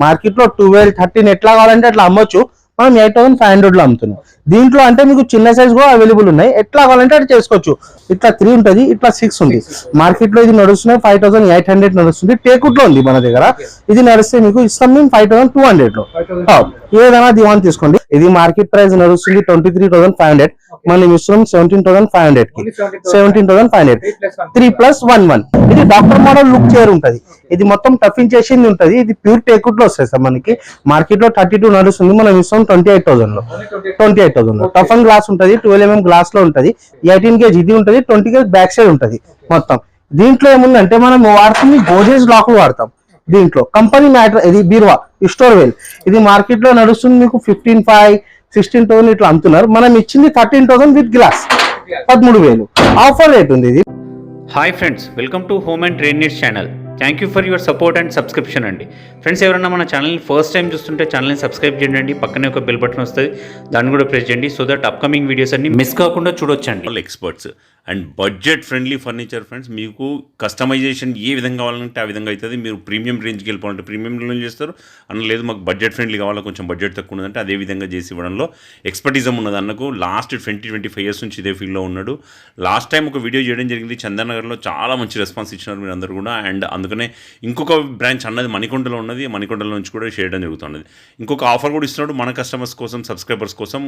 Market లో 12, 13 ఎట్లా కావాలంటే అట్లా అమ్మొచ్చు. మనం 8500 లో అమ్ముతున్నాం. దీంట్లో అంటే మీకు చిన్న సైజ్ కూడా అవైలబుల్ ఉన్నాయి, ఎట్లా కావాలంటే అట్లా చేసుకోవచ్చు. ఇట్లా 3 ఉంటుంది, ఇట్లా 6 ఉంది. మార్కెట్ లో ఇది నడుస్తున్నాయి 5800 నడుస్తుంది. టేకుట్ లో ఉంది మన దగ్గర. ఇది నడిస్తే మీకు ఇస్తాం మేము 5200 లో. ఏదైనా దివాన్ తీసుకోండి. ఇది మార్కెట్ ప్రైస్ నడుస్తుంది 23500, మనం ఇస్తున్నాం 17500 కి. 17500 3+11. ఇది డాక్టర్ మోడల్ లుక్ చైర్ ఉంటది. ఇది మొత్తం టఫింగ్ చేసింది ఉంటది. ఇది ప్యూర్ టేకుట్ లో వస్తాయి సార్. మనకి మార్కెట్ లో 32 నడుస్తుంది, మనం ఇస్తాం 28000 లో. 28000 లో టఫ్ అండ్ గ్లాస్ ఉంటది, 12mm గ్లాస్ లో ఉంటది. 18 kg ఇది ఉంటది, 20 kg బ్యాక్ సైడ్ ఉంటది మొత్తం. దీంట్లో ఏముందంటే మనం వాడుతుంది గోజేజ్ లాక్ వాడతాం. దీంట్లో కంపెనీ మ్యాటర్. ఇది బీరువా స్టోర్ వెల్. ఇది మార్కెట్ లో నడుస్తుంది మీకు 15,500, 16,000 ఇట్లా అమ్ముతున్నారు. మనం ఇచ్చింది 13,000 విత్ గ్లాస్, 13,000 ఆఫర్ రేట్ ఉంది ఇది. Hi friends, welcome to home and trade needs channel. Thank you for your support and subscription అండి. ఫ్రెండ్స్, ఎవరైనా మన ఛానల్ని ఫస్ట్ టైం చూస్తుంటే ఛానల్ని సబ్స్క్రైబ్ చేయండి. పక్కనే ఒక బెల్ బటన్ వస్తుంది, దాన్ని కూడా ప్రెస్ చేయండి. సో దట్ అప్కమింగ్ వీడియోస్ అన్ని మిస్ కాకుండా చూడొచ్చండి. All experts and budget friendly furniture friends. మీకు కస్టమైజేషన్ ఏ విధంగా కావాలంటే ఆ విధంగా అవుతుంది. మీరు ప్రీమియం రేంజ్కి వెళ్ళిపోవాలంటే ప్రీమియం రేంజ్ చేస్తారు అన్న, లేదు మాకు బడ్జెట్ ఫ్రెండ్లీ కావాలా, కొంచెం బడ్జెట్ తక్కువ ఉన్నదంటే అదే విధంగా చేసి ఇవ్వడంలో ఎక్స్పర్టిజం ఉన్నది అన్నకు. లాస్ట్ 20-25 ఇయర్స్ నుంచి ఇదే ఫీల్డ్లో ఉన్నాడు. లాస్ట్ టైం ఒక వీడియో చేయడం జరిగింది చందనగర్లో, చాలా మంచి రెస్పాన్స్ ఇచ్చినారు మీరు అందరూ కూడా. అండ్ అందుకనే ఇంకొక బ్రాంచ్ అన్నది మణికొండలో ఉన్నది, మణికొండలో నుంచి కూడా చేయడం జరుగుతున్నది. ఇంకొక ఆఫర్ కూడా ఇస్తున్నాడు మన కస్టమర్స్ కోసం, సబ్స్క్రైబర్స్ కోసం.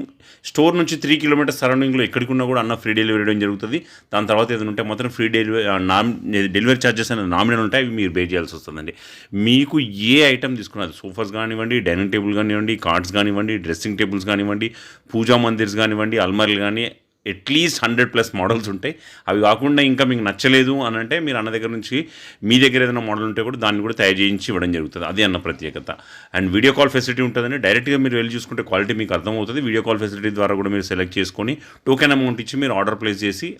స్టోర్ నుంచి 3 కిలోమీటర్స్ సరౌండింగ్లో ఎక్కడికున్నా కూడా అన్న ఫ్రీ డెలివరీ ఇవ్వడం జరుగుతుంది. దాని తర్వాత ఏదైనా ఉంటే మాత్రం ఫ్రీ డెలివరీ ఛార్జెస్ అనేది నామినల్ ఉంటాయి, అవి మీరు పే చేయాల్సి వస్తుందండి. మీకు ఏ ఐటమ్ తీసుకున్నారు, సోఫాస్ కానివ్వండి, డైనింగ్ టేబుల్ కానివ్వండి, కార్డ్స్ కానివ్వండి, డ్రెస్సింగ్ టేబుల్స్ కానివ్వండి, పూజా మందిర్స్ కానివ్వండి, అల్మారీలు కానీ, అట్లీస్ట్ 100+ మోడల్స్ ఉంటాయి. అవి కాకుండా ఇంకా మీకు నచ్చలేదు అని అంటే మీరు అన్న దగ్గర నుంచి మీ దగ్గర ఏదైనా మోడల్ ఉంటే కూడా దాన్ని కూడా తయారు చేయించి ఇవ్వడం జరుగుతుంది. అది అన్న ప్రత్యేకత. అండ్ వీడియో కాల్ ఫెసిలిటీ ఉంటుందని డైరెక్ట్గా మీరు వెళ్ళి చూసుకుంటే క్వాలిటీ మీకు అర్థమవుతుంది. వీడియో కాల్ ఫెసిలిటీ ద్వారా కూడా మీరు సెలెక్ట్ చేసుకొని టోకెన్ అమౌంట్ ఇచ్చి మీరు ఆర్డర్ ప్లేస్ చేసి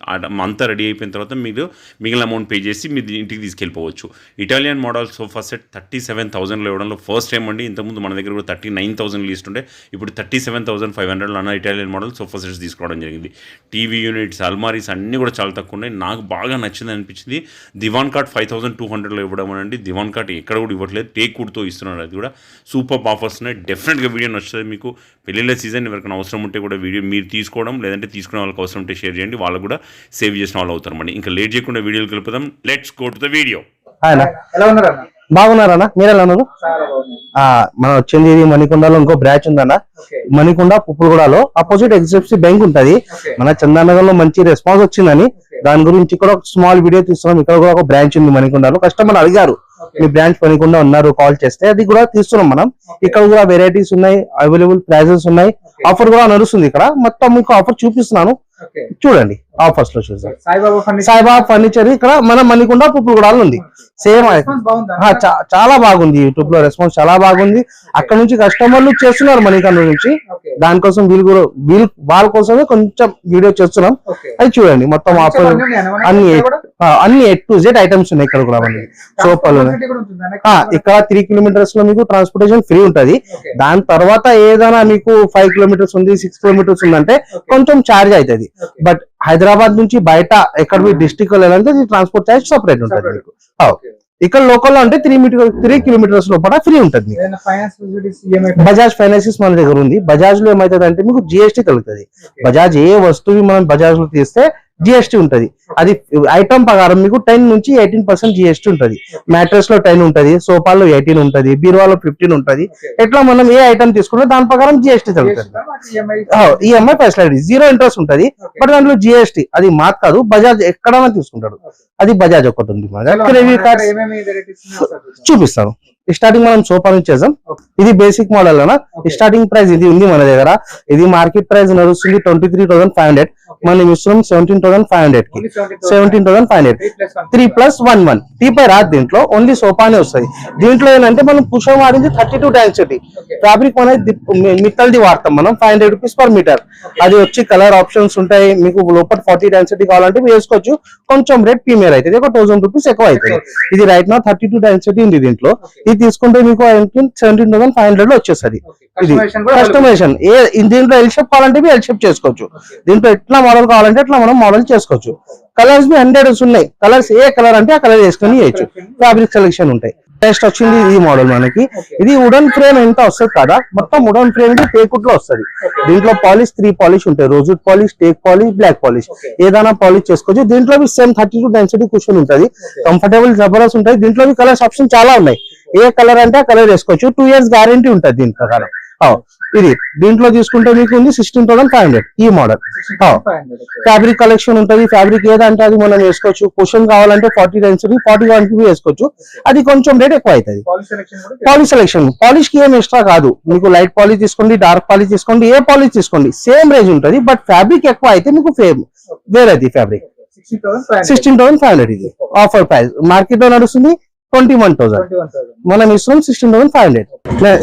అంతా రెడీ అయిపోయిన తర్వాత మీరు మిగిలిన అమౌంట్ పే చేసి మీరు ఇంటికి తీసుకెళ్ళిపోవచ్చు. ఇటాలియన్ మోడల్ సోఫా సెట్ 37,000లో ఇవ్వడంలో ఫస్ట్ టైం అండి. ఇంతకుముందు మన దగ్గర కూడా 39,000 లిస్ట్ ఉండే, ఇప్పుడు 37,500లో అన్న ఇటాలియన్ మోడల్ సోఫా సెట్స్ తీసుకోవడం జరిగింది. టీవీ యూనిట్స్, అల్మారీస్ అన్నీ కూడా చాలా తక్కువ ఉన్నాయి. నాకు బాగా నచ్చింది అనిపించింది దివాన్ కాట్ 5200లో ఇవ్వడం అండి. దివాన్ కాట్ ఎక్కడ కూడా ఇవ్వట్లేదు, టేక్ వుడ్తో ఇస్తున్నారు. అది కూడా సూపర్ ఆఫర్స్ ఉన్నాయి. డెఫినెట్గా వీడియో నచ్చుతుంది మీకు. పెళ్ళిళ్ళ సీజన్ ఎవరికైనా అవసరం ఉంటే కూడా వీడియో మీరు తీసుకోవడం, లేదంటే తీసుకునే వాళ్ళకి అవసరం ఉంటే షేర్ చేయండి, వాళ్ళకు కూడా సేవ్ చేసిన వాళ్ళు అవుతారన్నమాట. ఇంకా లేట్ చేయకుండా వీడియోలు కలుపుదాం. Let's go to the video. బాగున్నారన్న, మీరు ఎలా ఉన్నారు? మనం వచ్చింది ఇది మణికొండలో ఇంకో బ్రాంచ్ ఉందన్న, మణికొండ పుప్పులగూడలో అపోజిట్ HDFC బ్యాంక్ ఉంటది. మన చందానగర్ లో మంచి రెస్పాన్స్ వచ్చిందని దాని గురించి కూడా ఒక స్మాల్ వీడియో తీస్తున్నాం. ఇక్కడ కూడా ఒక బ్రాంచ్ ఉంది మణికొండలో. కస్టమర్ అడిగారు మీ బ్రాంచ్ మణికొండ ఉన్నారు, కాల్ చేస్తే అది కూడా తీస్తున్నాం మనం. ఇక్కడ కూడా వెరైటీస్ ఉన్నాయి, అవైలబుల్ ప్రైజెస్ ఉన్నాయి, ఆఫర్ కూడా నడుస్తుంది. ఇక్కడ మొత్తం మీకు ఆఫర్ చూపిస్తున్నాను, చూడండి. ఆఫర్స్ లో చూసాం సాయిబాబా ఫర్నిచర్ ఇక్కడ మన మణికొండ పుప్పులగూడలో ఉంది. సేమ్ చాలా బాగుంది. యూట్యూబ్ లో రెస్పాన్స్ చాలా బాగుంది. అక్కడ నుంచి కస్టమర్లు చేస్తున్నారు మణికొండ నుంచి. దానికోసం వాళ్ళ కోసమే కొంచెం వీడియో చేస్తున్నాం, అది చూడండి. మొత్తం ఆఫర్ అన్ని A to Z ఐటమ్స్ ఉన్నాయి ఇక్కడ కూడా. మనకి సోఫాలు ఇక్కడ 3 కిలోమీటర్స్ లో మీకు ట్రాన్స్పోర్టేషన్ ఫ్రీ ఉంటది. దాని తర్వాత ఏదైనా మీకు 5 కిలోమీటర్స్ ఉంది, 6 కిలోమీటర్స్ ఉందంటే కొంచెం ఛార్జ్ అవుతుంది. బట్ హైదరాబాద్ నుంచి బయట ఎక్కడ మీ డిస్ట్రిక్ట్ వెళ్ళాలంటే ట్రాన్స్పోర్ట్ ఛార్జ్ సపరేట్ ఉంటుంది మీకు. ఇక్కడ లోకల్ లో అంటే 3 కిలోమీటర్స్ లోపల ఫ్రీ ఉంటుంది. బజాజ్ ఫైనాన్సెస్ మన దగ్గర ఉంది. బజాజ్ లో ఏమైతుంది అంటే మీకు GST కలుగుతుంది. బజాజ్ ఏ వస్తువు మనం బజాజ్ లో తీస్తే GST ఉంటది. అది ఐటమ్ ప్రకారం మీకు 10 నుంచి 18% GST ఉంటది. మ్యాట్రెస్ లో 10 ఉంటది, సోఫాలో 18 ఉంటది, బీరువాలో 15 ఉంటది. ఎట్లా మనం ఏ ఐటమ్ తీసుకుంటే దాని ప్రకారం GST తగ్గుతుంది. EMI ఫెసిలిటీ 0 ఇంట్రెస్ట్ ఉంటది. బట్ దాంట్లో GST అది మాత్ కాదు, బజాజ్ ఎక్కడైనా తీసుకుంటాడు. అది బజాజ్ ఒకటి ఉంది. క్రెడిట్ కార్డ్స్ చూపిస్తాను. స్టార్టింగ్ మనం సోఫా నుంచి చేద్దాం. ఇది బేసిక్ మోడల్ అన్న. స్టార్టింగ్ ప్రైస్ ఇది ఉంది మన దగ్గర. ఇది మార్కెట్ ప్రైస్ నడుస్తుంది 23,500, మనం ఇస్తున్నాం 17,500 కి. 17,500 3+11 టీపై రాదు. దీంట్లో ఓన్లీ సోఫానే వస్తుంది. దీంట్లో ఏంటంటే మనం పుషం వాడింది 32 డెన్సిటీ ఫ్యాబ్రిక్ అనేది మిత్తల్ది వాడతాం మనం. 500 రూపీస్ పర్ మీటర్. అది వచ్చి కలర్ ఆప్షన్స్ ఉంటాయి మీకు. లోపల 40 డెన్సిటీ కావాలంటే వేసుకోవచ్చు. కొంచెం రేట్ ప్రీమియర్ అవుతుంది, ఒక 1000 రూపీస్ ఎక్కువ అవుతుంది. ఇది రైట్ నా 32 డెన్సిటీ ఉంది దీంట్లో. ఇది తీసుకుంటే మీకు 17,500 లో వచ్చేస్తుంది. ఇది కస్టమైజేషన్. దీంట్లో ఎల్ షేప్ కావాలంటే ఎల్ షేప్ చేసుకోవచ్చు. దీంట్లో ఎట్లా మోడల్ కావాలంటే ఎట్లా మనం మోడల్ చేసుకోవచ్చు. కలర్స్ 100 ఉన్నాయి. కలర్స్ ఏ కలర్ అంటే ఆ కలర్ వేసుకొని చేయొచ్చు. ఫ్యాబ్రిక్ సెలెక్షన్ ఉంటాయి. నెక్స్ట్ వచ్చింది ఈ మోడల్ మనకి. ఇది వుడెన్ ఫ్రేమ్ ఎంత వస్తుంది కదా, మొత్తం వుడెన్ ఫ్రేమ్ కి టేకుట్ లో వస్తుంది. దీంట్లో పాలిష్ 3 పాలిష్ ఉంటాయి, rosewood polish, teak polish, black polish, ఏదైనా పాలిష్ చేసుకోవచ్చు. దీంట్లో సేమ్ 32 డెన్సిటీ కుషన్ ఉంటుంది, కంఫర్టబుల్ జబర్దస్త్ ఉంటుంది. దీంట్లో కలర్స్ ఆప్షన్ చాలా ఉన్నాయి, ఏ కలర్ అంటే ఆ కలర్ వేసుకోవచ్చు. 2 years గ్యారంటీ ఉంటుంది దీని ప్రకారం. ఇది దీంట్లో తీసుకుంటే మీకు ఉంది 16,500 ఈ మోడల్. ఫ్యాబ్రిక్ కలెక్షన్ ఉంటుంది, ఫ్యాబ్రిక్ ఏదంటే అది మనం వేసుకోవచ్చు. కుషన్ కావాలంటే 40 డెన్సిటీ 41 వేసుకోవచ్చు, అది కొంచెం రేట్ ఎక్కువ అవుతుంది. పాలిష్ సెలెక్షన్, పాలిష్ కి ఏం ఎక్స్ట్రా కాదు, మీకు లైట్ పాలిష్ తీసుకోండి, డార్క్ పాలిష్ తీసుకోండి, ఏ పాలిష్ తీసుకోండి సేమ్ రేంజ్ ఉంటుంది. బట్ ఫ్యాబ్రిక్ ఎక్కువ అయితే మీకు వేరేది ఫ్యాబ్రిక్. 16,500 ఇది ఆఫర్ ప్రైస్. మార్కెట్ లో నడుస్తుంది 21,000, మనం ఇస్తున్నాం 16,500.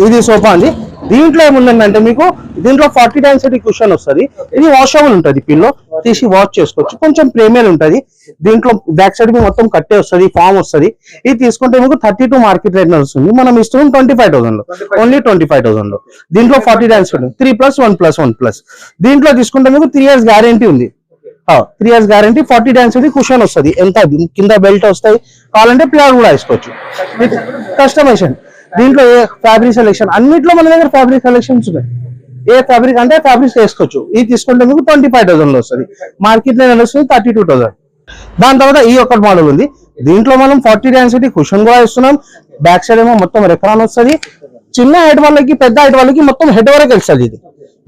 ఇది సోఫా అండి. దీంట్లో ఏముందంటే మీకు దీంట్లో 40 డెన్సిటీ కుషన్ వస్తుంది. ఇది వాషబుల్ ఉంటుంది, పిల్లో తీసి వాష్ చేసుకోవచ్చు, కొంచెం ప్రీమియం ఉంటుంది. దీంట్లో బ్యాక్ సైడ్ మొత్తం కట్టే వస్తుంది, ఫామ్ వస్తుంది. ఇది తీసుకుంటే మీకు 32 మార్కెట్ రేట్ నడుస్తుంది, మనం ఇస్తున్నాం 25,000 లో, ఓన్లీ 25,000 లో. దీంట్లో 40 డెన్సిటీ 3+1+1+. దీంట్లో తీసుకుంటే మీకు 3 years గ్యారంటీ ఉంది. 3 years గ్యారంటీ, 40 డెన్సిటీ కుషన్ వస్తుంది. ఎంత కింద బెల్ట్ వస్తాయి, కావాలంటే ప్లేయర్ కూడా వేసుకోవచ్చు. కస్టమైజేషన్ దీంట్లో ఏ ఫ్యాబ్రిక్ సెలెక్షన్, అన్నిట్లో మన దగ్గర ఫ్యాబ్రిక్ సెలెక్షన్స్ ఉన్నాయి, ఏ ఫ్యాబ్రిక్ అంటే ఫ్యాబ్రిక్ వేసుకోవచ్చు. ఇది తీసుకుంటే మీకు 25,000 లో వస్తుంది, మార్కెట్ లో వస్తుంది 32,000. దాని తర్వాత ఈ ఒక మోడల్ ఉంది. దీంట్లో మనం 40 డెన్సిటీ కుషన్ కూడా ఇస్తున్నాం. బ్యాక్ సైడ్ ఏమో మొత్తం రెక్రాన్ వస్తుంది. చిన్న హైట్ వాళ్ళకి పెద్ద హైట్ వాళ్ళకి మొత్తం హెడ్ వరకు వెళ్తుంది. ఇది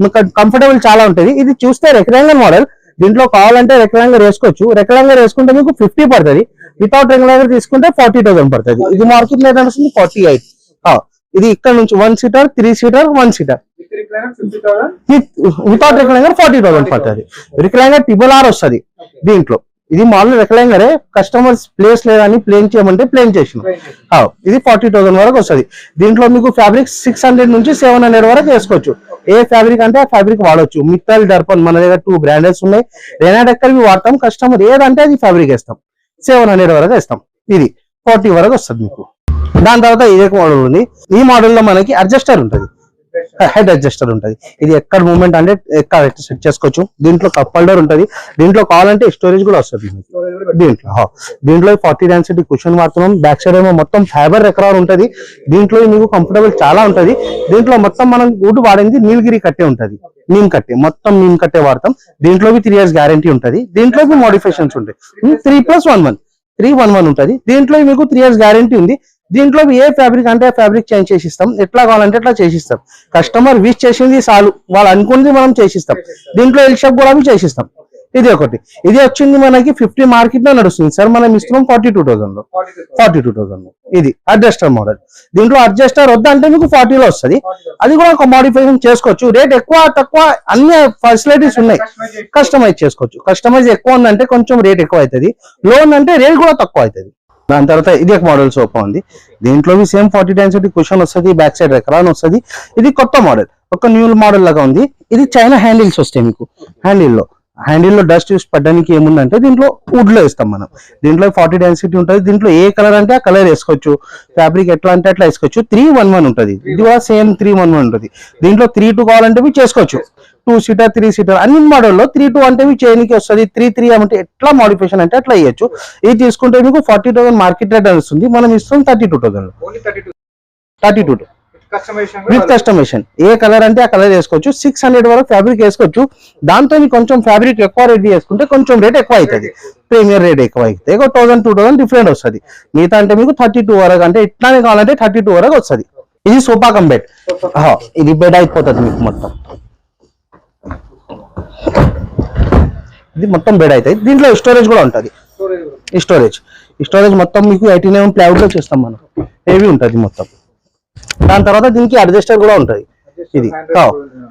మీకు కంఫర్టబుల్ చాలా ఉంటుంది. ఇది చూస్తే రెక్టాంగిల్ మోడల్, దీంట్లో కావాలంటే రెక్టాంగిల్ వేసుకోవచ్చు. రెక్టాంగిల్ వేసుకుంటే మీకు 50 పడుతుంది, వితౌట్ రెక్టాంగిల్ తీసుకుంటే 40,000 పడుతుంది. ఇది మార్కెట్ లో నడుస్తుంది 48. ఇది ఇక్కడ నుంచి 1 seater 3 seater 1 seater వితౌట్ రెక్లాంగర్ 40,000 పడుతుంది. రిక్లైనర్ TRR వస్తుంది దీంట్లో. ఇది మామూలు రెక్లాంగరే, కస్టమర్స్ ప్లేస్ లేదని ప్లేన్ చేయమంటే ప్లేన్ చేసిన. ఇది 40,000 వరకు వస్తుంది. దీంట్లో మీకు ఫ్యాబ్రిక్ 600 నుంచి 700 వరకు వేసుకోవచ్చు. ఏ ఫ్యాబ్రిక్ అంటే ఆ ఫ్యాబ్రిక్ వాడవచ్చు. మిత్తల్, దర్పన్ మన దగ్గర 2 బ్రాండెస్ ఉన్నాయి. రేనా డెక్కర్ వాడతాం, కస్టమర్ ఏదంటే అది ఫ్యాబ్రిక్ వేస్తాం. 700 వరకు వేస్తాం. ఇది 40 వరకు వస్తుంది మీకు. దాని తర్వాత ఇదే మోడల్ ఉంది. ఈ మోడల్ లో మనకి అడ్జస్టర్ ఉంటుంది, హెడ్ అడ్జస్టర్ ఉంటుంది. ఇది ఎక్కడ మూవ్మెంట్ అంటే ఎక్కడ సెట్ చేసుకోవచ్చు. దీంట్లో కప్ హోల్డర్ ఉంటుంది. దీంట్లో కావాలంటే స్టోరేజ్ కూడా వస్తుంది దీంట్లో 40 డెన్సిటీ కుషన్ వాడుతున్నాం. బ్యాక్ సైడ్ ఏమో మొత్తం ఫైబర్ రెక్రాన్ ఉంటుంది. దీంట్లో మీకు కంఫర్టబుల్ చాలా ఉంటుంది. దీంట్లో మొత్తం మనం వుడ్ వాడింది నీలగిరి కట్టే ఉంటుంది, నీమ్ కట్టే, మొత్తం నీమ్ కట్టే వాడతాం. దీంట్లో 3 years గ్యారంటీ ఉంటుంది. దీంట్లో మోడిఫికేషన్స్ ఉంటాయి. 3+1+1 ఉంటుంది. దీంట్లో మీకు 3 years గ్యారంటీ ఉంది. దీంట్లో ఏ ఫ్యాబ్రిక్ అంటే ఫ్యాబ్రిక్ చేంజ్ చేసిస్తాం, ఎట్లా కావాలంటే ఎట్లా చేసిస్తాం. కస్టమర్ విష్ చేసింది చాలు, వాళ్ళు అనుకుంది మనం చేసిస్తాం. దీంట్లో ఎల్ షేప్ కూడా చేసిస్తాం. ఇది ఒకటి. ఇది వచ్చింది మనకి 50 మార్కెట్ లో నడుస్తుంది సార్, మనం ఇస్తున్నాం 42,000 లో. 42,000 లో ఇది అడ్జస్టర్ మోడల్. దీంట్లో అడ్జస్టర్ వద్దంటే మీకు 40 లో వస్తుంది. అది కూడా ఒక మోడిఫికేషన్ చేసుకోవచ్చు. రేట్ ఎక్కువ తక్కువ అన్ని ఫెసిలిటీస్ ఉన్నాయి, కస్టమైజ్ చేసుకోవచ్చు. కస్టమైజ్ ఎక్కువ ఉందంటే కొంచెం రేట్ ఎక్కువ అవుతుంది, లో ఉందంటే రేట్ కూడా తక్కువ అవుతుంది. దాని తర్వాత ఇది ఒక మోడల్ సోఫా ఉంది. దీంట్లో సేమ్ 40 డెన్సిటీ కుషన్ వస్తుంది, బ్యాక్ సైడ్ రెక్రాన్ వస్తుంది. ఇది కొత్త మోడల్, ఒక న్యూ మోడల్ లాగా ఉంది. ఇది చైనా హ్యాండిల్స్ వస్తాయి మీకు. హ్యాండిల్లో డస్ట్ యూస్ పడడానికి ఏముందంటే దీంట్లో వుడ్ లో వేస్తాం మనం. దీంట్లో 40 డెన్సిటీ ఉంటుంది. దీంట్లో ఏ కలర్ అంటే ఆ కలర్ వేసుకోవచ్చు. ఫ్యాబ్రిక్ ఎట్లా అంటే అట్లా వేసుకోవచ్చు. 311 ఉంటుంది. ఇది కూడా సేమ్ 311 ఉంటుంది. దీంట్లో 3-2 కావాలంటే చేసుకోవచ్చు. 2 seater 3 seater అన్ని మోడల్లో 3-2 అంటే చేయడానికి వస్తుంది. 3-3 అంటే ఎట్లా మోడిఫికేషన్ అంటే అట్లా ఇవ్వచ్చు. ఇది తీసుకుంటే మీకు 40,000 మార్కెట్ రేట్ వస్తుంది, మనం ఇస్తాం 32,000. 32 విత్ కస్టమైజేషన్. ఏ కలర్ అంటే ఆ కలర్ వేసుకోవచ్చు. 600 వరకు ఫ్యాబ్రిక్ వేసుకోవచ్చు. దాంతో కొంచెం ఫ్యాబ్రిక్ ఎక్కువ రేట్ వేసుకుంటే కొంచెం రేట్ ఎక్కువ అవుతుంది, ప్రీమియర్ రేట్ ఎక్కువ అవుతుంది. 1,000-2,000 డిఫరెంట్ వస్తుంది. మిగతా అంటే మీకు 32 వరకు, అంటే ఇట్లానే కావాలంటే 32 వరకు వస్తుంది. ఇది సోఫా కమ్ బెడ్. ఇది బెడ్ అయిపోతుంది మీకు మొత్తం. ఇది మొత్తం బెడ్ అవుతుంది. దీంట్లో స్టోరేజ్ కూడా ఉంటుంది. స్టోరేజ్ మొత్తం మీకు 89 ప్లైవుడ్ లో చేస్తాం మనం, హెవీ ఉంటుంది మొత్తం. దాని తర్వాత దీనికి అడ్జస్టర్ కూడా ఉంటుంది. ఇది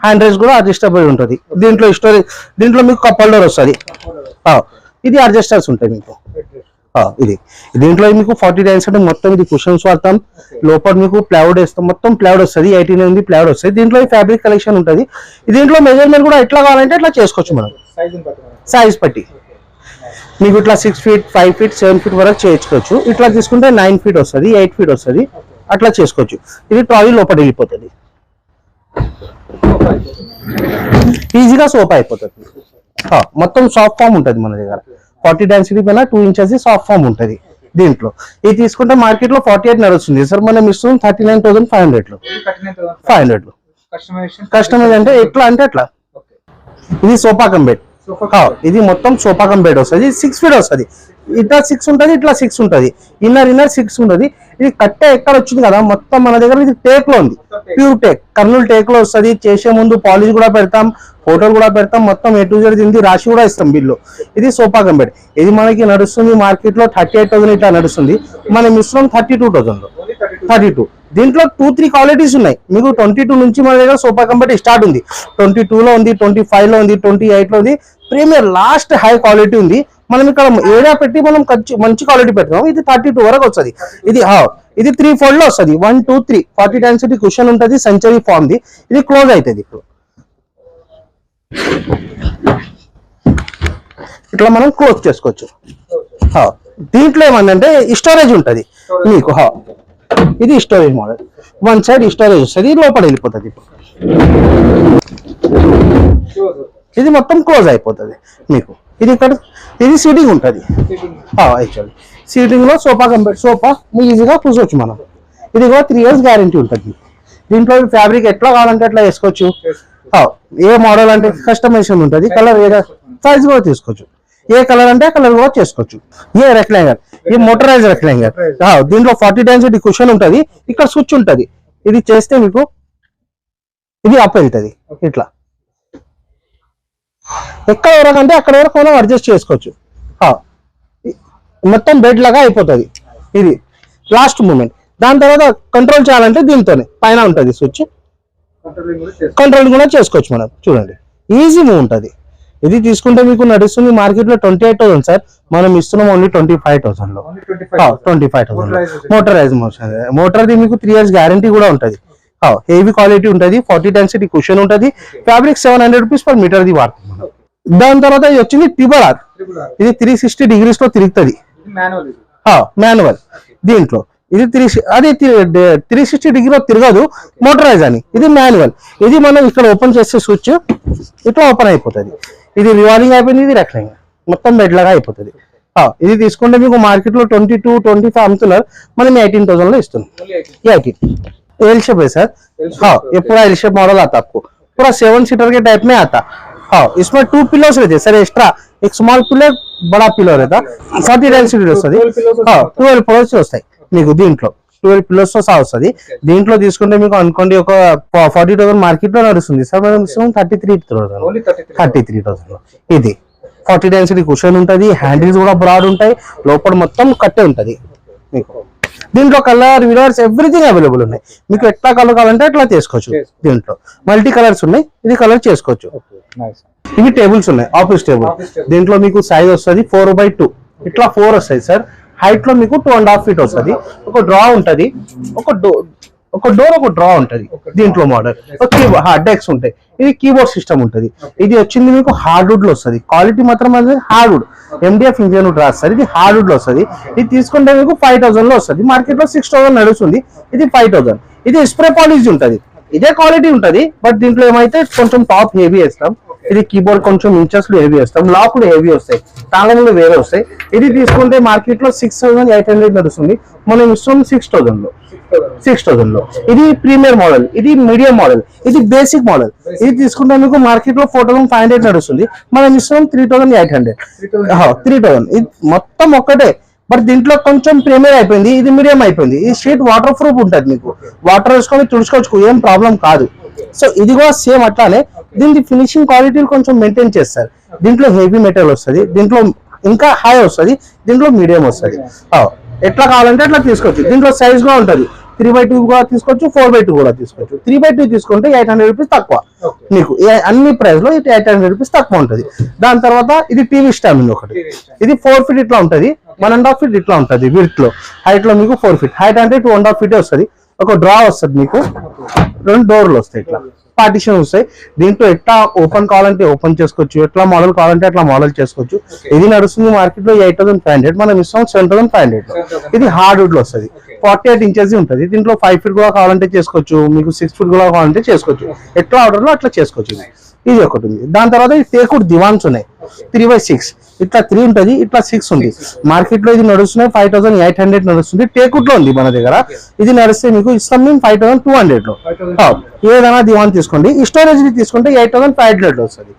హ్యాండ్ రైజ్ కూడా అడ్జస్టబుల్ ఉంటుంది. దీంట్లో స్టోరేజ్, దీంట్లో మీకు కప్ హోల్డర్ వస్తుంది. ఇది అడ్జస్టర్స్ ఉంటాయి మీకు. ఇది దీంట్లో మీకు 40 డెన్సిటీ మొత్తం ఇది కుషన్స్ వాడతాం. లోపల మీకు ప్లైవుడ్ వేస్తాం, మొత్తం ప్లైవుడ్ వస్తుంది. 89 ప్లైవుడ్ వస్తుంది. దీంట్లో ఫ్యాబ్రిక్ కలెక్షన్ ఉంటుంది. దీంట్లో మెజర్మెంట్ కూడా ఎట్లా కావాలంటే ఎట్లా చేసుకోవచ్చు మనం, సైజ్ పట్టి. మీకు ఇట్లా 6 feet 5 feet 7 feet వరకు చేసుకోవచ్చు. ఇట్లా తీసుకుంటే 9 feet వస్తుంది, 8 feet వస్తుంది, అట్లా చేసుకోవచ్చు. ఇది ట్రాలీ లోపల వెళ్ళిపోతుంది, ఈజీగా సోఫా అయిపోతుంది. మొత్తం సాఫ్ట్ ఫామ్ ఉంటుంది మన దగ్గర. 40 డెన్సిటీ పైన 2 inches సాఫ్ట్ ఫామ్ ఉంటుంది. దీంట్లో ఇది తీసుకుంటే మార్కెట్ లో 48 నడుస్తుంది సార్, మనం ఇస్తున్నాం 39,500 లో. 500 లో కస్టమైజ్ అంటే ఎట్లా అంటే అట్లా. ఇది సోఫా కమ్ బెడ్, ఇది మొత్తం సోఫా కమ్ బెడ్ వస్తుంది. 6 ఫీట్ వస్తుంది, ఇట్లా 6 ఉంటుంది, ఇట్లా 6 ఉంటుంది, ఇన్నర్ 6 ఉంటుంది. ఇది కట్టే ఎక్కడ వచ్చింది కదా మొత్తం మన దగ్గర. ఇది టేక్ లో ఉంది, ప్యూర్ టేక్, కర్నూలు టేక్ లో వస్తుంది. చేసే ముందు పాలిష్ కూడా పెడతాం, ఫోటోలు కూడా పెడతాం, మొత్తం A to Z దీనికి రాసి కూడా ఇస్తాం బిల్లు. ఇది సోఫా కమ్ బెడ్, ఇది మనకి నడుస్తుంది మార్కెట్ లో 38,000 ఇట్లా నడుస్తుంది. మనం ఇస్తున్నాం 32,000 లో. 32 దీంట్లో 2-3 క్వాలిటీస్ ఉన్నాయి మీకు. 22 నుంచి మన దగ్గర సోఫా కమ్ బెడ్ స్టార్ట్ ఉంది, 22 లో ఉంది, 25 లో ఉంది, 28 లో ఉంది. ప్రీమియర్ లాస్ట్ హై క్వాలిటీ ఉంది. మనం ఇక్కడ ఏరియా పెట్టి మనం మంచి క్వాలిటీ పెడతాం. ఇది 32 వరకు వస్తుంది. ఇది 3 ఫోల్డ్ లో వస్తుంది, 1 2 3 40 డెన్సిటీ కుషన్ ఉంటుంది, సెంచరీ ఫార్మ్ ది. ఇది క్లోజ్ అవుతుంది ఇప్పుడు, ఇట్లా మనం క్లోజ్ చేసుకోవచ్చు. దీంట్లో ఏమంటే స్టోరేజ్ ఉంటుంది మీకు. ఇది storage model, one side storage వస్తుంది, లోపల వెళ్ళిపోతుంది. ఇప్పుడు ఇది మొత్తం క్లోజ్ అయిపోతుంది మీకు. ఇది ఇక్కడ ఇది సీటింగ్ ఉంటుంది యాక్చువల్లీ. సీటింగ్ లో సోఫా కంపెనీ సోఫా ఈజీగా కూర్చోవచ్చు మనం. ఇది కూడా 3 years గ్యారంటీ ఉంటుంది. దీంట్లో ఫ్యాబ్రిక్ ఎట్లా కావాలంటే అట్లా వేసుకోవచ్చు. ఏ మోడల్ అంటే కస్టమైజేషన్ ఉంటుంది, కలర్ ఏ సైజ్ కూడా తీసుకోవచ్చు, ఏ కలర్ అంటే ఆ కలర్ కూడా చేసుకోవచ్చు. ఏ రెక్లాంగర్, ఈ మోటరైజ్ రెక్లాంగర్. దీంట్లో 40 డెన్సిటీ కుషన్ ఉంటుంది, ఇక్కడ స్విచ్ ఉంటుంది. ఇది చేస్తే మీకు ఇది అప్ వెళ్తుంది ఇట్లా. ఎక్కడ వరకు అంటే అక్కడ వరకు మనం అడ్జస్ట్ చేసుకోవచ్చు. మొత్తం బెడ్ లాగా అయిపోతుంది. ఇది లాస్ట్ మూమెంట్. దాని తర్వాత కంట్రోల్ చేయాలంటే దీంతోనే పైన ఉంటుంది స్విచ్, కంట్రోల్ కూడా చేసుకోవచ్చు మనం. చూడండి ఈజీ మూవ్ ఉంటుంది. ఇది తీసుకుంటే మీకు నడుస్తుంది మార్కెట్ లో 28,000 సార్, మనం ఇస్తున్నాం ఓన్లీ 25,000 లో. 25,000 మోటరైజ్ మోటార్ది మీకు 3 years గ్యారంటీ కూడా ఉంటుంది. హెవీ క్వాలిటీ ఉంటుంది, 40 డెన్సిటీ కుషన్ ఉంటుంది. ఫ్యాబ్రిక్ 700 రూపీస్ పర్ మీటర్ ది వాడుతుంది. దాని తర్వాత ఇది వచ్చింది ట్రిపుల్ ఆర్. ఇది 360 degrees లో తిరుగుతుంది, మాన్యువల్. దీంట్లో ఇది 360 degree లో తిరగదు, మోటరైజ్ అని. ఇది మాన్యువల్. ఇది మనం ఇక్కడ ఓపెన్ చేస్తే స్విచ్ ఇట్లా ఓపెన్ అయిపోతుంది. ఇది రివాల్వింగ్ అయిపోయింది, ఇది రెక్లాంగ్ మొత్తం బెడ్ లాగా అయిపోతుంది. ఇది తీసుకుంటే మీకు మార్కెట్ లో 22-25 అమ్ముతున్నారు, మనం 18,000 లో ఇస్తున్నాం. 18 एल शेप है सर. हाँ ये पूरा एल शेप मॉडल आता है आपको, पूरा 7 सीटर के टाइप में आता. हाँ इसमें 2 पिलोस रहते सर एक्स्ट्रा, एक स्मॉल पिलो बड़ा पिलो रहता. 40 डेंसिटी వస్తుంది. 12 పిలోస్ వస్తాయి మీకు. దీంట్లో 12 పిలోస్ తో సహా వస్తుంది. దీంట్లో తీసుకుంటే మీకు అనుకోండి ఒక 40,000 మార్కెట్ లో నడుస్తుంది సార్, మనం 33,000 లో. ఇది 40 డెన్సిటీ కుషన్ ఉంటుంది, హ్యాండిల్స్ కూడా బ్రాడ్ ఉంటాయి, లోపల మొత్తం కట్టే ఉంటుంది మీకు. దీంట్లో కలర్ విలర్స్ ఎవ్రీథింగ్ అవైలబుల్ ఉన్నాయి. మీకు ఎట్లా కలర్ కావాలంటే అట్లా చేసుకోవచ్చు. దీంట్లో మల్టీ కలర్స్ ఉన్నాయి, ఇది కలర్ చేసుకోవచ్చు. ఇవి టేబుల్స్ ఉన్నాయి, ఆఫీస్ టేబుల్. దీంట్లో మీకు సైజ్ వస్తుంది 4x2, ఇట్లా 4 వస్తాయి సార్. హైట్ లో మీకు 2.5 feet వస్తుంది. ఒక డ్రా ఉంటుంది, ఒక డోర్ ఒక డ్రా ఉంటుంది. దీంట్లో మోడల్ డెక్స్ ఉంటాయి. ఇది కీబోర్డ్ సిస్టమ్ ఉంటుంది. ఇది వచ్చింది మీకు హార్డ్వుడ్ లో వస్తుంది. క్వాలిటీ మాత్రం హార్డ్వుడ్, MDF ఇంజిన్ వుడ్ రాస్తారు. ఇది హార్డ్వుడ్ లో వస్తుంది. ఇది తీసుకుంటే మీకు 5,000 లో వస్తుంది. మార్కెట్ లో 6,000 నడుస్తుంది, ఇది 5,000. ఇది స్ప్రే పాలిష్ ఉంటుంది, ఇదే క్వాలిటీ ఉంటుంది. బట్ దీంట్లో ఏమైతే కొంచెం టాప్ హెవీ వేస్తాం. ఇది కీబోర్డ్ కొంచెం ఇంచెస్ లో హెవీ వేస్తాం, లాక్లు హెవీ వస్తాయి, తాళంలో వేరే వస్తాయి. ఇది తీసుకుంటే మార్కెట్ లో 6,800 నడుస్తుంది, మనం ఇస్తాం 6,000 లో. 6,000 లో. ఇది ప్రీమియర్ మోడల్, ఇది మీడియం మోడల్, ఇది బేసిక్ మోడల్. ఇది తీసుకుంటే మీకు మార్కెట్ లో 4,500 నడుస్తుంది, మనం ఇస్తాం 3,800. 3,000 ఇది మొత్తం ఒక్కటే. బట్ దీంట్లో కొంచెం ప్రీమియర్ అయిపోయింది, ఇది మీడియం అయిపోయింది. ఈ షీట్ వాటర్ ప్రూఫ్ ఉంటుంది, మీకు వాటర్ వేసుకొని తుడుచుకోవచ్చు, ఏం ప్రాబ్లం కాదు. సో ఇది కూడా సేమ్ అట్లానే. దీనికి ఫినిషింగ్ క్వాలిటీ కొంచెం మెయింటైన్ చేస్తారు. దీంట్లో హెవీ మెటీరియల్ వస్తుంది, దీంట్లో ఇంకా హై వస్తుంది, దీంట్లో మీడియం వస్తుంది. ఎట్లా కావాలంటే అట్లా తీసుకోవచ్చు. దీంట్లో సైజ్ కూడా ఉంటుంది, 3x2 కూడా తీసుకోవచ్చు, 4x2 కూడా తీసుకోవచ్చు. 3x2 తీసుకుంటే 800 రూపీస్ తక్కువ మీకు. అన్ని ప్రైస్ లో 800 రూపీస్ తక్కువ ఉంటుంది. దాని తర్వాత ఇది టీవీ స్టాండ్ ఒకటి. ఇది 4 feet ఇట్లా ఉంటుంది, 1.5 feet ఇట్లా ఉంటుంది విడ్త్ లో. హైట్ లో మీకు 4 feet, హైట్ అంటే 2.5 feet వస్తుంది. ఒక డ్రా వస్తుంది మీకు, 2 డోర్లు వస్తాయి, ఇట్లా పార్టిషన్ వస్తాయి. దీంట్లో ఎట్లా ఓపెన్ కావాలంటే ఓపెన్ చేసుకోవచ్చు, ఎట్లా మోడల్ కావాలంటే అట్లా మోడల్ చేసుకోవచ్చు. ఇది నడుస్తుంది మార్కెట్ లో 8,500, మనం ఇస్తాం 7,500. ఇది హార్డ్వుడ్ లో వస్తుంది, 48 inches ఉంటుంది. దీంట్లో 5 feet కూడా కావాలంటే చేసుకోవచ్చు, మీకు 6 feet కూడా కావాలంటే చేసుకోవచ్చు. ఎట్లా ఆర్డర్ లో అట్లా చేసుకోవచ్చు. ఇది ఒకటి ఉంది. దాని తర్వాత ఈ టేకుడ్ దివాన్స్ ఉన్నాయి 3x6. ఇట్లా 3 ఉంటుంది, ఇట్లా 6 ఉంది. మార్కెట్ లో ఇది నడుస్తున్నాయి 5800 నడుస్తుంది. టేకుట్ లో ఉంది మన దగ్గర. ఇది నడిస్తే మీకు ఇస్తాం మేము 5200 లో. ఏదైనా దివాన్ తీసుకోండి. స్టోరేజ్ తీసుకుంటే 8500 లో వస్తుంది.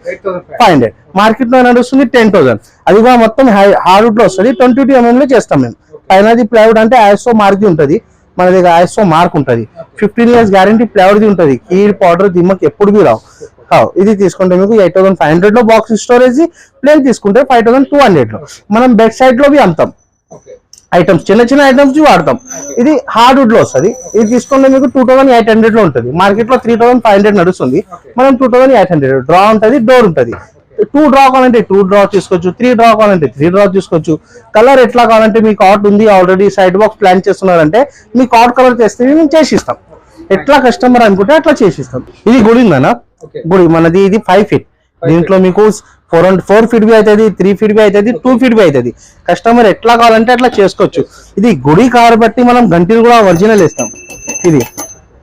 500 మార్కెట్ లో నడుస్తుంది 10,000. అది కూడా మొత్తం హార్డ్వుడ్ లో వస్తుంది. 22 mm లో చేస్తాం మేము. పైనది ప్లైవుడ్ అంటే ఐఎస్ఓ మార్క్ ఉంటుంది మన దగ్గర. ఐఎస్ఓ మార్క్ ఉంటుంది. 15 years గ్యారంటీ ప్లైవుడ్ ఉంటుంది. కీడ్ పౌడర్ దిమ్మకి ఎప్పుడు బి రావు. ఇది తీసుకుంటే మీకు 8500 లో బాక్స్ స్టోరేజ్. ప్లేన్ తీసుకుంటే 5200 లో. మనం బెడ్ సైడ్ లో అమ్ముతాం ఐటమ్స్, చిన్న చిన్న ఐటమ్స్ వాడతాం. ఇది హార్డ్వుడ్ లో వస్తుంది. ఇది తీసుకుంటే మీకు 2800 లో ఉంటుంది. మార్కెట్ లో 3500 నడుస్తుంది. మనం 2800. డ్రా ఉంటుంది, డోర్ ఉంటుంది. 2 డ్రా కావాలంటే 2 డ్రా తీసుకోవచ్చు, 3 డ్రా కావాలంటే 3 డ్రా తీసుకోవచ్చు. కలర్ ఎట్లా కావాలంటే మీకు ఆర్ట్ ఉంది ఆల్రెడీ సైడ్ బాక్స్ ప్లాన్ చేస్తున్నారంటే మీకు ఆర్ట్ కలర్ చేస్తే మేము చేసిస్తాం. ఎట్లా కస్టమర్ అనుకుంటే అట్లా చేసిస్తాం. ఇది గుడి ఉందన్నా, గుడి మనది. ఇది 5 feet. దీంట్లో మీకు 4 feet బి అవుతుంది, 3 feet బి అవుతుంది, 2 feet బి అవుతుంది. కస్టమర్ ఎట్లా కావాలంటే అట్లా చేసుకోవచ్చు. ఇది గుడి కార్ బట్టి మనం గంటలు కూడా ఒరిజినల్ ఇస్తాం.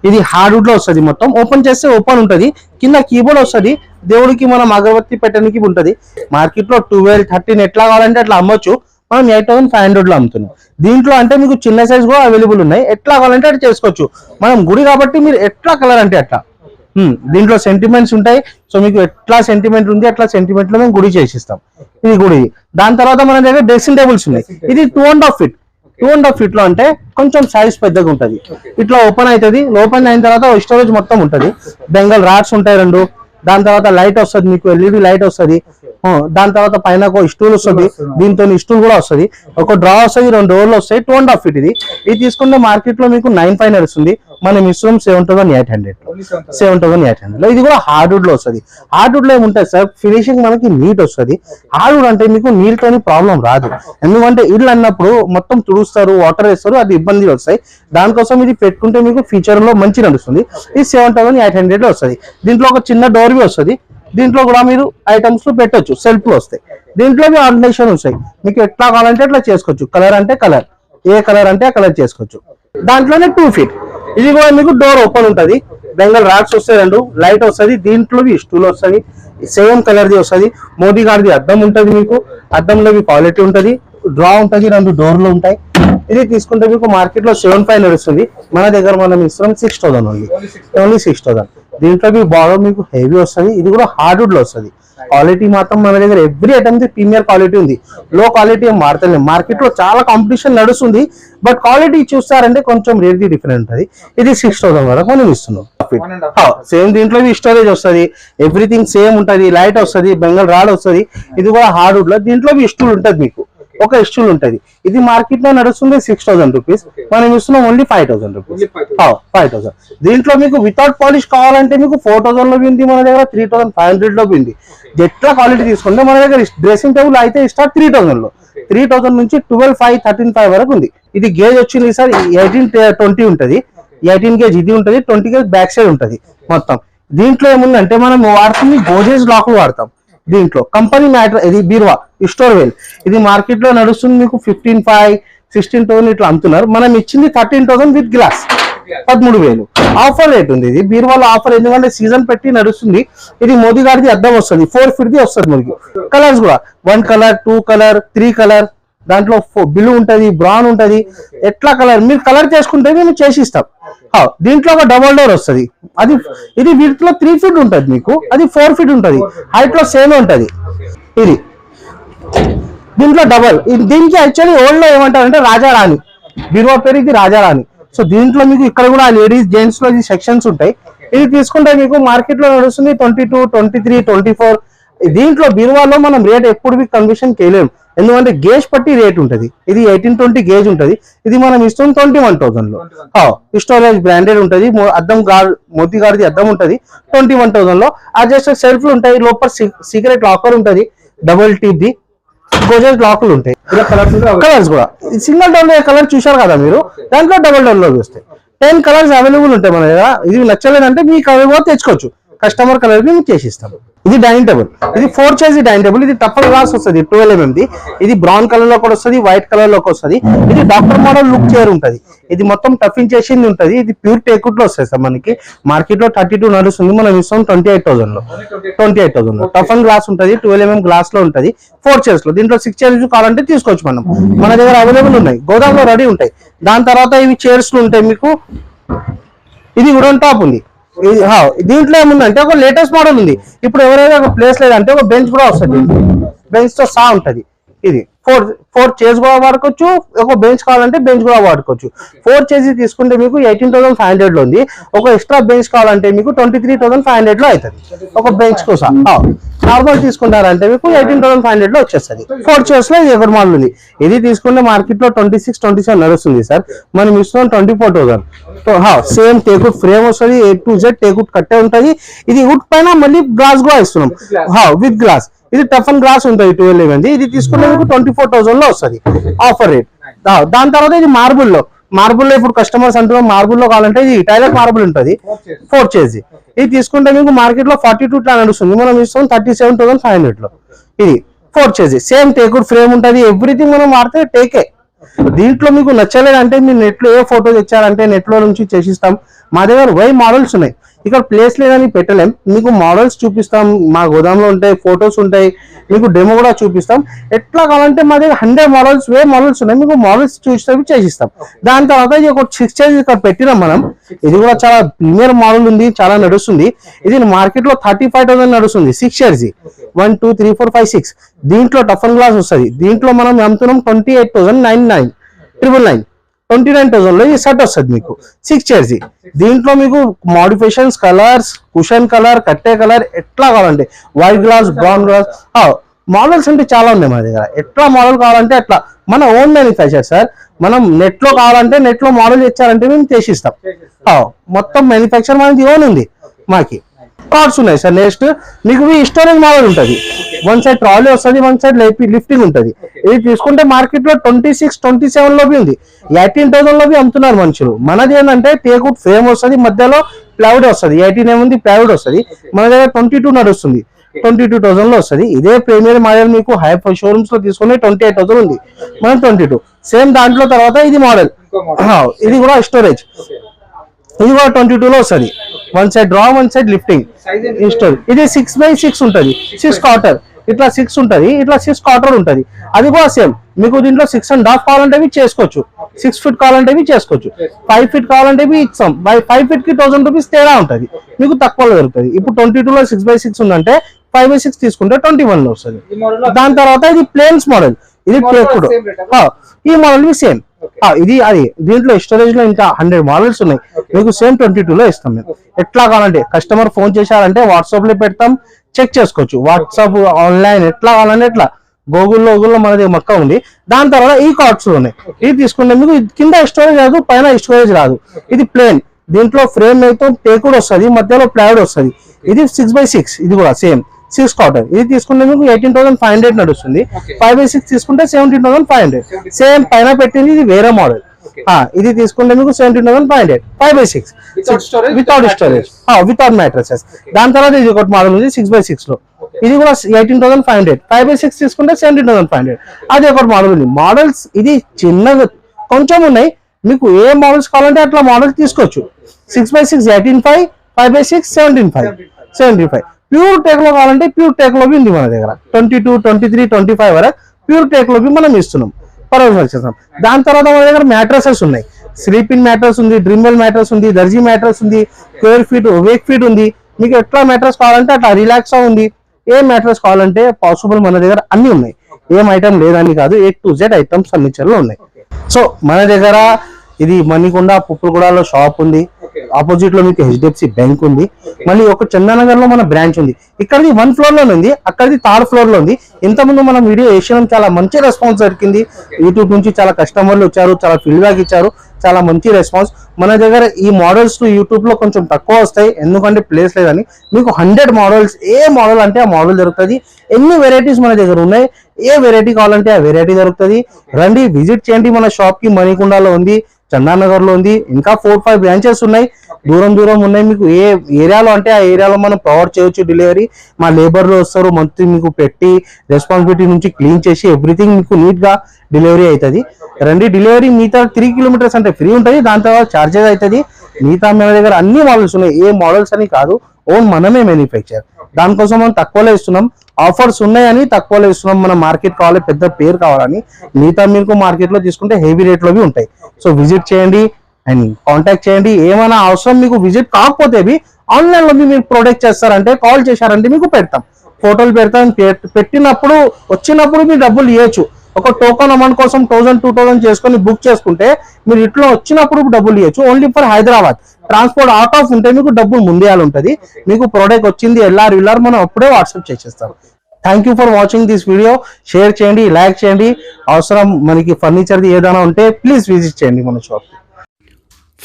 ఇది హార్డ్వుడ్ లో వస్తుంది. మొత్తం ఓపెన్ చేస్తే ఓపెన్ ఉంటుంది. కింద కీబోర్డ్ వస్తుంది. దేవుడికి మనం అగరబత్తి పెట్టడానికి ఉంటుంది. మార్కెట్ లో 12, 13 ఎట్లా కావాలంటే అట్లా అమ్మొచ్చు. మనం 8500 లో అమ్ముతున్నాం. దీంట్లో అంటే మీకు చిన్న సైజ్ కూడా అవైలబుల్ ఉన్నాయి. ఎట్లా కావాలంటే అట్లా చేసుకోవచ్చు. మనం గుడి కాబట్టి మీరు ఎట్లా కలర్ అంటే అట్లా. దీంట్లో సెంటిమెంట్స్ ఉంటాయి. సో మీకు ఎట్లా సెంటిమెంట్ ఉంది అట్లా సెంటిమెంట్ లో మేము గుడి చేసిస్తాం. ఇది గుడి. దాని తర్వాత మన దగ్గర డ్రెస్సింగ్ టేబుల్స్ ఉన్నాయి. ఇది 2.5 feet. 2.5 feet లో అంటే కొంచెం సైజ్ పెద్దగా ఉంటుంది. ఇట్లా ఓపెన్ అవుతుంది. ఓపెన్ అయిన తర్వాత స్టోరేజ్ మొత్తం ఉంటుంది. బెంగల్ రాడ్స్ ఉంటాయి 2. దాని తర్వాత లైట్ వస్తుంది మీకు, ఎల్ఈడి లైట్ వస్తుంది. దాని తర్వాత పైన ఒక స్టూల్ వస్తుంది. దీంతో స్టూల్ కూడా వస్తుంది. ఒక డ్రా వస్తుంది, 2 డోర్లు వస్తాయి. 2.5 feet ఇది. ఇది తీసుకుంటే మార్కెట్ లో మీకు 9,500 నడుస్తుంది. మనం ఇస్తున్నాం 7,800 లో. 7,800 లో. ఇది కూడా హార్డ్వుడ్ లో వస్తుంది. హార్డ్వుడ్ లో ఏముంటుంది సార్, ఫినిషింగ్ మనకి నీట్ వస్తుంది. హార్డ్వుడ్ అంటే మీకు నీళ్ళతోని ప్రాబ్లం రాదు. ఎందుకంటే ఇల్లు అన్నప్పుడు మొత్తం తుడుస్తారు, వాటర్ వేస్తారు, అది ఇబ్బంది వస్తాయి. దానికోసం ఇది పెట్టుకుంటే మీకు ఫ్యూచర్ లో మంచి నడుస్తుంది. ఇది 7,800 లో వస్తుంది. దీంట్లో ఒక చిన్న డోర్ బి వస్తుంది. దీంట్లో కూడా మీరు ఐటమ్స్ పెట్టొచ్చు, సెల్ఫ్ లో వస్తాయి. దీంట్లో ఆర్గనైజేషన్ వస్తాయి. మీకు ఎట్లా కావాలంటే అట్లా చేసుకోవచ్చు. కలర్ అంటే కలర్, ఏ కలర్ అంటే ఆ కలర్ చేసుకోవచ్చు. దాంట్లోనే 2 feet. ఇది కూడా మీకు డోర్ ఓపెన్ ఉంటుంది. బెంగల్ రాడ్స్ వస్తాయి 2, లైట్ వస్తుంది. దీంట్లో స్టూల్ వస్తుంది. సేమ్ కలర్ ది వస్తుంది. మోదీ గారిది అద్దం ఉంటుంది. మీకు అద్దంలో క్వాలిటీ ఉంటుంది. డ్రా ఉంటుంది, 2 డోర్లు ఉంటాయి. ఇది తీసుకుంటే మీకు మార్కెట్ లో 7,500 నడుస్తుంది. మన దగ్గర మనం ఇస్తున్నాం 6,000 ఓన్లీ 6,000. దీంట్లో బాగా మీకు హెవీ వస్తుంది. ఇది కూడా హార్డ్వుడ్ లో వస్తుంది. క్వాలిటీ మాత్రం మన దగ్గర ఎవ్రీ ఐటమ్ ప్రీమియర్ క్వాలిటీ ఉంది. లో క్వాలిటీ ఏం మారుతలేదు. మార్కెట్ లో చాలా కాంపిటీషన్ నడుస్తుంది. బట్ క్వాలిటీ చూస్తారంటే కొంచెం రేట్ డిఫరెంట్ ఉంటుంది. ఇది 6,000 వరకు మనం ఇస్తున్నాం. సేమ్ దీంట్లో స్టోరేజ్ వస్తుంది. ఎవ్రీథింగ్ సేమ్ ఉంటుంది. లైట్ వస్తుంది, బెంగల్ రాడ్ వస్తుంది. ఇది కూడా హార్డ్వుడ్ లో. దీంట్లో స్టూల్ ఉంటుంది. మీకు ఒక స్టూల్ ఉంటుంది. ఇది మార్కెట్ లో నడుస్తుంది 6,000 రూపీస్. మనం ఇస్తున్నాం ఓన్లీ 5,000 రూపీస్. 5,000. దీంట్లో మీకు వితౌట్ పాలిష్ కావాలంటే మీకు 4,000 లో ఉంది. మన దగ్గర 3,500 లో ఉంది. ఎట్లా క్వాలిటీ తీసుకుంటే మన దగ్గర డ్రెస్సింగ్ టేబుల్ అయితే స్టార్ట్ 3,000 లో. 3,000 నుంచి 12,500, 13,500 వరకు ఉంది. ఇది గేజ్ వచ్చింది సార్ 18-20 ఉంటుంది. 18 gauge ఇది ఉంటుంది. 20 gauge బ్యాక్ సైడ్ ఉంటుంది మొత్తం. దీంట్లో ఏముందంటే మనం వాడుతుంది గోజేజ్ లాక్ వాడతాం. దీంట్లో కంపెనీ మ్యాటర్. ఇది బీరువా స్టోర్ వెల్. ఇది మార్కెట్ లో నడుస్తుంది మీకు 15,500, 16,000 ఇట్లా అమ్ముతున్నారు. మనం ఇచ్చింది 13,000 విత్ గ్లాస్. 13,000 ఆఫర్ రేట్ ఉంది. ఇది బీరువాలో ఆఫర్, ఎందుకంటే సీజన్ పెట్టి నడుస్తుంది. ఇది మోదీ గారిది అద్దం వస్తుంది. 4 feet ది వస్తుంది. మనకి కలర్స్ కూడా 1 color, 2 color, 3 color. దాంట్లో బ్లూ ఉంటది, బ్రౌన్ ఉంటది. ఎట్లా కలర్ మీరు కలర్ చేసుకుంటే మేము చేసిస్తాం. దీంట్లో ఒక డబల్ డోర్ వస్తుంది. అది ఇది వీటిలో 3 feet ఉంటుంది మీకు. అది 4 feet ఉంటుంది. హైట్ లో సేమ్ ఉంటది. ఇది దీంట్లో డబల్. దీనికి యాక్చువల్లీ ఓల్డ్ లో ఏమంటారంటే రాజారాణి. బీరువా పేరు ఇది రాజారాణి. సో దీంట్లో మీకు ఇక్కడ కూడా లేడీస్ జెంట్స్ లో ఈ సెక్షన్స్ ఉంటాయి. ఇది తీసుకుంటే మీకు మార్కెట్ లో నడుస్తుంది 22, 23, 24. దీంట్లో బీరువాలో మనం రేట్ ఎప్పుడు కన్వర్షన్ చేయలేము. ఎందుకంటే గేజ్ పట్టి రేట్ ఉంటుంది. ఇది 18-20 గేజ్ ఉంటుంది. ఇది మనం ఇస్తాం 21,000 లో. స్టోరేజ్ బ్రాండెడ్ ఉంటుంది. అద్దం మోదీ గారిది అద్దం ఉంటుంది 21,000 లో. అడ్జస్ట్ సెల్ఫ్లు ఉంటాయి. లోపల సీక్రెట్ లాకర్ ఉంటుంది. డబుల్ టీప్ ది గోజెస్ లాకులు ఉంటాయి. కలర్స్ కూడా సింగిల్ డోర్ లో కలర్ చూసారు కదా మీరు. దాంట్లో డబుల్ డోర్ లో వస్తాయి. 10 కలర్స్ అవైలబుల్ ఉంటాయి మన దగ్గర. ఇది నచ్చలేదంటే మీకు అవి కూడా తెచ్చుకోవచ్చు. కస్టమర్ కలర్ ని చేసిస్తాం. ఇది డైనింగ్ టేబుల్, ఇది 4 చైర్స్ డైనింగ్ టేబుల్. ఇది టఫన్ గ్లాస్ వస్తుంది 12 mm. ఇది బ్రౌన్ కలర్ లో కూడా వస్తుంది, వైట్ కలర్ లోకి వస్తుంది. ఇది డాక్టర్ మోడల్ లుక్ చైర్ ఉంటుంది. ఇది మొత్తం టఫింగ్ చేసింది ఉంటుంది. ఇది ప్యూర్ టేకుడ్ లో వస్తుంది సార్. మనకి మార్కెట్ లో 32 నడుస్తుంది, మనం ఇస్తాం 28,000 లో. 28,000 లో టఫన్ గ్లాస్ ఉంటుంది, 12 mm గ్లాస్ లో ఉంటుంది, 4 చైర్స్ లో. దీంట్లో 6 చైర్స్ కావాలంటే తీసుకోవచ్చు మనం. మన దగ్గర అవైలబుల్ ఉన్నాయి, గోదాంలో రెడీ ఉంటాయి. దాని తర్వాత ఇవి చైర్స్ ఉంటాయి మీకు. ఇది వుడెన్ టాప్ ఉంది. దీంట్లో ఏముందంటే ఒక లేటెస్ట్ మోడల్ ఉంది. ఇప్పుడు ఎవరైనా ఒక ప్లేస్ లేదంటే ఒక బెంచ్ కూడా వస్తుంది, బెంచ్ తో సహా ఉంటది. ఇది 4 చైర్స్ కూడా వాడుకోవచ్చు, ఒక బెంచ్ కావాలంటే బెంచ్ కూడా వాడుకోవచ్చు. 4 చైర్స్ తీసుకుంటే మీకు 18,500 లో ఉంది. ఒక ఎక్స్ట్రా బెంచ్ కావాలంటే మీకు 23,500 లో అవుతుంది ఒక బెంచ్ కోసం. నార్మల్ తీసుకుంటారంటే మీకు 18,500 లో వచ్చేస్తుంది. 4 చైర్స్ లో ఇది ఎవరి మోడల్ ఉంది. ఇది తీసుకుంటే మార్కెట్ లో 26-27 నడుస్తుంది సార్. మనం ఇస్తున్నాం 24,000. సేమ్ టేకుడ్ ఫ్రేమ్ వస్తుంది, A to Z టేకుడ్ కట్టే ఉంటది. ఇది వుడ్ పైన మళ్ళీ గ్లాస్ కూడా ఇస్తున్నాం విత్ గ్లాస్. ఇది టఫన్ గ్లాస్ ఉంటుంది 12 mm. ఇది తీసుకుంటే మీకు 24,000 లో వస్తుంది ఆఫర్ రేట్. దాని తర్వాత ఇది మార్బుల్ లో ఇప్పుడు కస్టమర్స్ అంటున్నారు మార్బుల్ లో కావాలంటే ఇది టైలర్ మార్బుల్ ఉంటుంది 4 చైర్స్. ఇది తీసుకుంటే మీకు మార్కెట్ లో 42 లా నడుస్తుంది, మనం ఇస్తాం 37,500 లో. ఇది 4 చైర్స్, సేమ్ టేకుడ్ ఫ్రేమ్ ఉంటుంది, ఎవ్రీథింగ్ మనం వాడితే టేకే. దీంట్లో మీకు నచ్చలేదంటే మీరు నెట్ లో ఏ ఫోటో తెచ్చారంటే నెట్ లో నుంచి చేసిస్తాం. మా దగ్గర వై మోడల్స్ ఉన్నాయి, ఇక్కడ ప్లేస్ లేదని పెట్టలేం. మీకు మోడల్స్ చూపిస్తాం, మా గోదాంలో ఉంటాయి, ఫొటోస్ ఉంటాయి, మీకు డెమో కూడా చూపిస్తాం. ఎట్లా కావాలంటే మా దగ్గర 100 మోడల్స్ మోడల్స్ ఉన్నాయి, మీకు మోడల్స్ చూస్తే చేసిస్తాం. దాని తర్వాత ఇది ఒక 6 చైర్స్ ఇక్కడ పెట్టినాం మనం. ఇది కూడా చాలా ప్రీమియర్ మోడల్ ఉంది, చాలా నడుస్తుంది. ఇది మార్కెట్ లో 35,000 నడుస్తుంది 6 చైర్స్. 1 2 3 4 5 6. దీంట్లో టఫన్ గ్లాస్ వస్తుంది. దీంట్లో మనం అమ్ముతున్నాం 28,999 29,000 లో ఈ సెట్ వస్తుంది మీకు 6 చైర్స్. దీంట్లో మీకు మోడిఫికేషన్స్, కలర్స్, కుషన్ కలర్, కట్టే కలర్ ఎట్లా కావాలంటే white glass, brown glass models అంటే చాలా ఉన్నాయి మా దగ్గర. ఎట్లా మోడల్ కావాలంటే అట్లా మన ఓన్ మ్యానుఫ్యాక్చర్ సార్. మనం నెట్ లో కావాలంటే నెట్ లో మోడల్ ఇచ్చారంటే మేము చేసిస్తాం. మొత్తం మ్యానుఫ్యాక్చర్ మనకి ఓన్ ఉంది. మాకి కార్డ్స్ ఉన్నాయి సార్. నెక్స్ట్ మీకు స్టోరేజ్ మోడల్ ఉంటుంది. 1 సైడ్ ట్రాలీ వస్తుంది, 1 సైడ్ లిఫ్టింగ్ ఉంటుంది. ఇది తీసుకుంటే మార్కెట్ లో 26-27 లో ఉంది, 18,000 లో అమ్ముతున్నారు మనుషులు. మనది ఏంటంటే టేకుడ్ ఫ్రేమ్ వస్తుంది, మధ్యలో ప్లైవుడ్ వస్తుంది, 18 ఏముంది ప్లైవుడ్ వస్తుంది. మన దగ్గర 22 నడుస్తుంది, 22,000 లో వస్తుంది. ఇదే ప్రీమియర్ మోడల్ మీకు హై షోరూమ్స్ లో తీసుకుని 28,000 ఉంది, మనం 22 సేమ్ దాంట్లో. తర్వాత ఇది మోడల్, ఇది కూడా స్టోరేజ్, ఇది కూడా 22 లో వస్తుంది. 1 సైడ్ డ్రా, 1 సైడ్ లిఫ్టింగ్. ఇది 6x6 ఉంటుంది, 6 క్వార్టర్. ఇట్లా 6 ఉంటుంది, ఇట్లా 6 క్వార్టర్ ఉంటుంది. అది కూడా సేమ్ మీకు దీంట్లో 6.5 కావాలంటే చేసుకోవచ్చు, 6 feet కావాలంటే చేసుకోవచ్చు, 5 feet కావాలంటే ఇస్తాం. 5 feet కి 1,000 రూపీస్ తేడా ఉంటుంది, మీకు తక్కువలో దొరుకుతుంది. ఇప్పుడు 22 లో 6x6 ఉందంటే 5x6 తీసుకుంటే 21 లో వస్తుంది. దాని తర్వాత ఇది ప్లేన్స్ మోడల్, ఇది ఈ మోడల్ సేమ్. ఇది అది దీంట్లో స్టోరేజ్ లో ఇంకా 100 మోడల్స్ ఉన్నాయి, మీకు సేమ్ 22 లో ఇస్తాం మేము. ఎట్లా కావాలంటే కస్టమర్ ఫోన్ చేశారంటే వాట్సాప్ లో పెడతాం, చెక్ చేసుకోవచ్చు. వాట్సాప్ ఆన్లైన్ ఎట్లా కావాలంటే ఎట్లా గూగుల్లో మనది మక్క ఉంది. దాని తర్వాత ఈ కార్డ్స్ ఉన్నాయి. ఇది తీసుకుంటే మీకు కింద స్టోరేజ్ రాదు, పైన స్టోరేజ్ రాదు. ఇది ప్లేన్, దీంట్లో ఫ్రేమ్ అయితే టేకుడ్ వస్తుంది, మధ్యలో ప్లైవుడ్ వస్తుంది. ఇది 6x6, ఇది కూడా సేమ్ 6 క్వార్టర్. ఇది తీసుకుంటే మీకు 18,500 నడుస్తుంది. 5x6 తీసుకుంటే 17,500. సేమ్ పైన పెట్టింది ఇది వేరే మోడల్. ఇది తీసుకుంటే మీకు 17,500 5x6 without storage, without mattresses. దాని తర్వాత ఇది ఒకటి మోడల్ ఉంది 6x6 లో, ఇది కూడా 18,500. 5x6 తీసుకుంటే 17,500. అది ఒకటి మోడల్ ఉంది. మోడల్స్ ఇది చిన్నగా కొంచెం ఉన్నాయి, మీకు ఏ మోడల్స్ కావాలంటే అట్లా మోడల్స్ తీసుకోవచ్చు. 6x6 18,500, 5x6 17,500. ప్యూర్ టేక్ లో కావాలంటే ప్యూర్ టేక్ లో ఉంది మన దగ్గర 22, 23, 25 వరకు ప్యూర్ టేక్ లో మనం ఇస్తున్నాం, పర్వాలేదు చేస్తాం. దాని తర్వాత మన దగ్గర మ్యాట్రసెస్ ఉన్నాయి. స్లీపింగ్ మ్యాట్రస్ ఉంది, డ్రిమ్మెల్ మ్యాట్రస్ ఉంది, దర్జీ మ్యాట్రస్ ఉంది, స్క్వేర్ ఫీట్, వేక్ ఫీట్ ఉంది. మీకు ఎట్లా మ్యాట్రస్ కావాలంటే అట్లా రిలాక్స్ ఉంది. ఏ మ్యాట్రస్ కావాలంటే పాసిబుల్ మన దగ్గర అన్ని ఉన్నాయి, ఏం ఐటమ్ లేదని కాదు, A to Z items furniture లో ఉన్నాయి. సో మన దగ్గర ఇది మణికొండ పుప్పులగూడలో షాప్ ఉంది, ఆపోజిట్ లో మీకు HDFC బ్యాంక్ ఉంది, మళ్ళీ ఒక చందానగర్ లో మన బ్రాంచ్ ఉంది. ఇక్కడది 1 floor లో ఉంది, అక్కడిది 3rd floor లో ఉంది. ఇంతకుముందు మనం వీడియో వేసినాం, చాలా మంచి రెస్పాన్స్ దొరికింది. యూట్యూబ్ నుంచి చాలా కస్టమర్లు వచ్చారు, చాలా ఫీడ్బ్యాక్ ఇచ్చారు, చాలా మంచి రెస్పాన్స్. మన దగ్గర ఈ మోడల్స్ యూట్యూబ్ లో కొంచెం తక్కువ వస్తాయి, ఎందుకంటే ప్లేస్ లేదని. మీకు 100 మోడల్స్, ఏ మోడల్ అంటే ఆ మోడల్ దొరుకుతుంది. ఎన్ని వెరైటీస్ మన దగ్గర ఉన్నాయి, ఏ వెరైటీ కావాలంటే ఆ వెరైటీ దొరుకుతుంది. రండి, విజిట్ చేయండి. మన షాప్ కి మణికొండలో ఉంది, చందానగర్ లో ఉంది, ఇంకా 4-5 బ్రాంచెస్ ఉన్నాయి, దూరం దూరం ఉన్నాయి. మీకు ఏ ఏరియాలో అంటే ఆ ఏరియాలో మనం ప్రొవైడ్ చేయొచ్చు డెలివరీ. మా లేబర్లు వస్తారు, మంత్లీ మీకు పెట్టి రెస్పాన్సిబిలిటీ నుంచి క్లీన్ చేసి ఎవ్రీథింగ్ మీకు నీట్ గా డెలివరీ అవుతుంది. రండి, డెలివరీ మిగతా 3 కిలోమీటర్స్ అంటే ఫ్రీ ఉంటుంది, దాని తర్వాత చార్జెస్ అవుతుంది. మిగతా మన దగ్గర అన్ని మోడల్స్ ఉన్నాయి, ఏ మోడల్స్ అని కాదు, ఓన్ మనమే మ్యానుఫ్యాక్చర్. దానికోసం మనం తక్కువలో ఇస్తున్నాం, ఆఫర్స్ ఉన్నాయని తక్కువలో ఇస్తున్నాం. మన మార్కెట్ కావాలి, పెద్ద పేరు కావాలని. మిగతా మీకు మార్కెట్ లో తీసుకుంటే హెవీ రేట్ లోవి ఉంటాయి. సో విజిట్ చేయండి అండ్ కాంటాక్ట్ చేయండి. ఏమైనా అవసరం మీకు విజిట్ కాకపోతే ఆన్లైన్ లో మీరు ప్రొడక్ట్ చేస్తారంటే కాల్ చేశారంటే మీకు పెడతాం, ఫోటోలు పెడతాం. పెట్టినప్పుడు వచ్చినప్పుడు మీరు డబ్బులు ఇవ్వచ్చు. ఒక టోకన్ అమౌంట్ కోసం 1000-2000 చేసుకొని బుక్ చేసుకుంటే మీరు ఇట్లా వచ్చినప్పుడు డబ్బులు ఇవ్వచ్చు. Only for Hyderabad. Transport out of ఉంటే మీకు డబ్బులు ముందే ఉంటుంది. మీకు ప్రోడక్ట్ వచ్చింది ఎల్ఆర్ మనం అప్పుడే వాట్సాప్ చేసేస్తాం. Thank you for watching this video. Share చేయండి, లైక్ చేయండి. అవసరం మనకి ఫర్నిచర్ది ఏదైనా ఉంటే ప్లీజ్ విజిట్ చేయండి మన షాప్.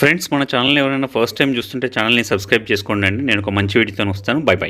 ఫ్రెండ్స్, మన ఛానల్ ఎవరైనా ఫస్ట్ టైం చూస్తుంటే ఛానల్ని సబ్స్క్రైబ్ చేసుకోండి అండి. నేను ఒక మంచి వీడియోతో వస్తాను. By by.